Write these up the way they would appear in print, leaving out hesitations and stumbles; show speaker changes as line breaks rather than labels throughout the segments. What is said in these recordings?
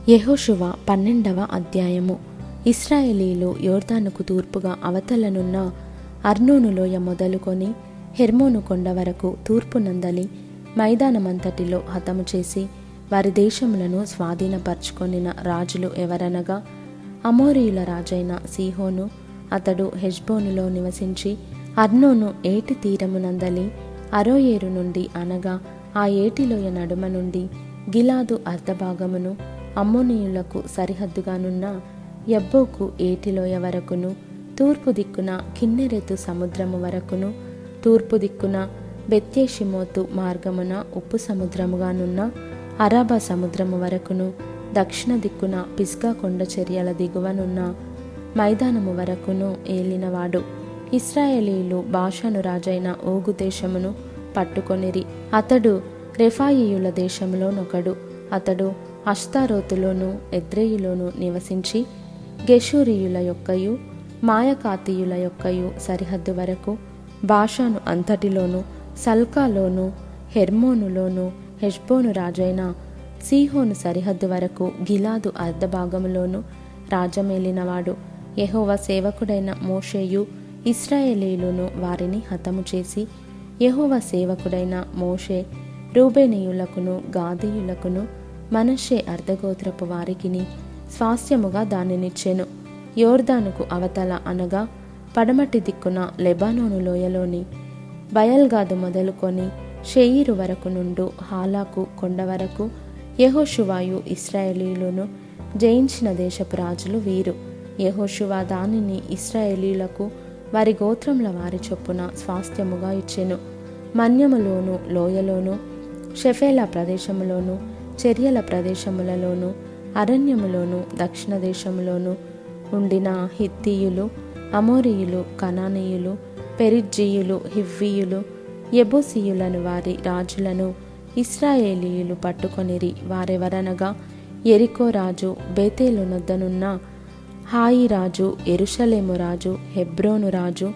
యెహోషువ 12వ అధ్యాయము. ఇశ్రాయేలీయులు యోర్దానుకు తూర్పుగా అవతలనున్న అర్నోను లోయ మొదలుకొని హెర్మోను కొండ వరకు తూర్పునందలి మైదానమంతటిలో హతము చేసి వారి దేశములను స్వాధీనపరచుకొనిన రాజులు ఎవరనగా, అమోరీయుల రాజైన సీహోను. అతడు హెష్బోనులో నివసించి అర్నోను ఏటి తీరమునందలి అరోయేరు నుండి అనగా ఆ ఏటిలోయ నడుమ నుండి గిలాదు అర్ధభాగమును, అమ్మోనీయులకు సరిహద్దుగానున్న యబ్బోకు ఏటిలోయ వరకును, తూర్పు దిక్కున కిన్నెరెతు సముద్రము వరకును, తూర్పు దిక్కున బెత్యేషిమోతు మార్గమున ఉప్పు సముద్రముగానున్న అరాబా సముద్రము వరకును, దక్షిణ దిక్కున పిస్గా కొండ చర్యల దిగువనున్న మైదానము వరకును ఏలినవాడు. ఇశ్రాయేలీయులు బాషాను రాజైన ఓగు దేశమును పట్టుకొనిరి. అతడు రెఫాయీయుల దేశంలోనొకడు. అతడు అష్తారోతులోను ఎద్రెయిలోను నివసించి గెషూరీయుల యొక్కయు మాయకాతీయుల యొక్కయు సరిహద్దు వరకు బాషాను అంతటిలోను సల్కాలోను హెర్మోనులోను హెష్బోను రాజైన సీహోను సరిహద్దు వరకు గిలాదు అర్ధభాగములోను రాజమేలినవాడు. యెహోవా సేవకుడైన మోషేయు ఇశ్రాయేలీయులను వారిని హతము చేసి, యెహోవా సేవకుడైన మోషే రూబేనీయులకును గాదీయులకును మనష్షే అర్ధగోత్రపు వారికిని స్వాస్థ్యముగా దానినిచ్చెను. యోర్దానుకు అవతల అనగా పడమటి దిక్కున లెబానోను లోయలోని బయల్గాదు మొదలుకొని షెయీరు వరకు నుండు హాలాకు కొండ వరకు యెహోషువయు ఇశ్రాయేలీయులను జయించిన దేశపు రాజులు వీరు. యెహోషువ దానిని ఇశ్రాయేలీయులకు వారి గోత్రముల వారి చొప్పున స్వాస్థ్యముగా ఇచ్చెను. మన్యములోను లోయలోను షెఫేలా ప్రదేశములోను చర్యల ప్రదేశములలోను అరణ్యములోను దక్షిణ దేశములోను ఉండిన హిత్తీయులు, అమోరీయులు, కనానీయులు, పెరిజ్జీయులు, హివ్వీయులు, యెబూసీయులను వారి రాజులను ఇశ్రాయేలీయులు పట్టుకొనిరి. వారెవరనగా, యెరికో రాజు, బేతేలు నొద్దనున్న హాయి రాజు, యెరూషలేము రాజు, హెబ్రోను రాజు,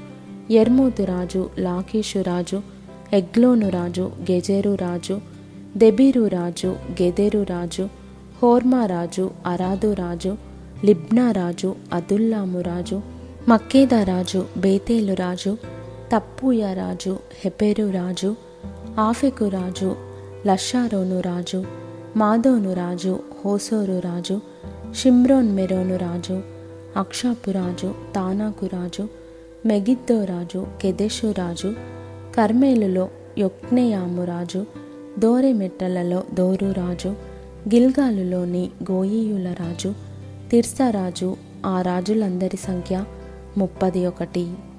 యర్మూతు రాజు, లాకీషు రాజు, ఎగ్లోను రాజు, గెజెరు రాజు, దెబీరు రాజు, గెదెరు రాజు, హోర్మా రాజు, అరాదు రాజు, లిబ్నా రాజు, అదుల్లాము రాజు, మక్కేదా రాజు, బేతేలు రాజు, తప్పూయ రాజు, హెపెరు రాజు, ఆఫెకు రాజు, లషారోను రాజు, మాదోను రాజు, హోసోరు రాజు, షిమ్రోన్ మెరోను రాజు, అక్షాపు రాజు, తానాకు రాజు, మెగిద్దో రాజు, కెదెషు రాజు, కర్మేలులో యొక్నెయాము రాజు, దోరెమెట్టలలో దోరు రాజు, గిల్గాలులోని గోయీయుల రాజు, తిర్సా రాజు. ఆ రాజులందరి సంఖ్య 31.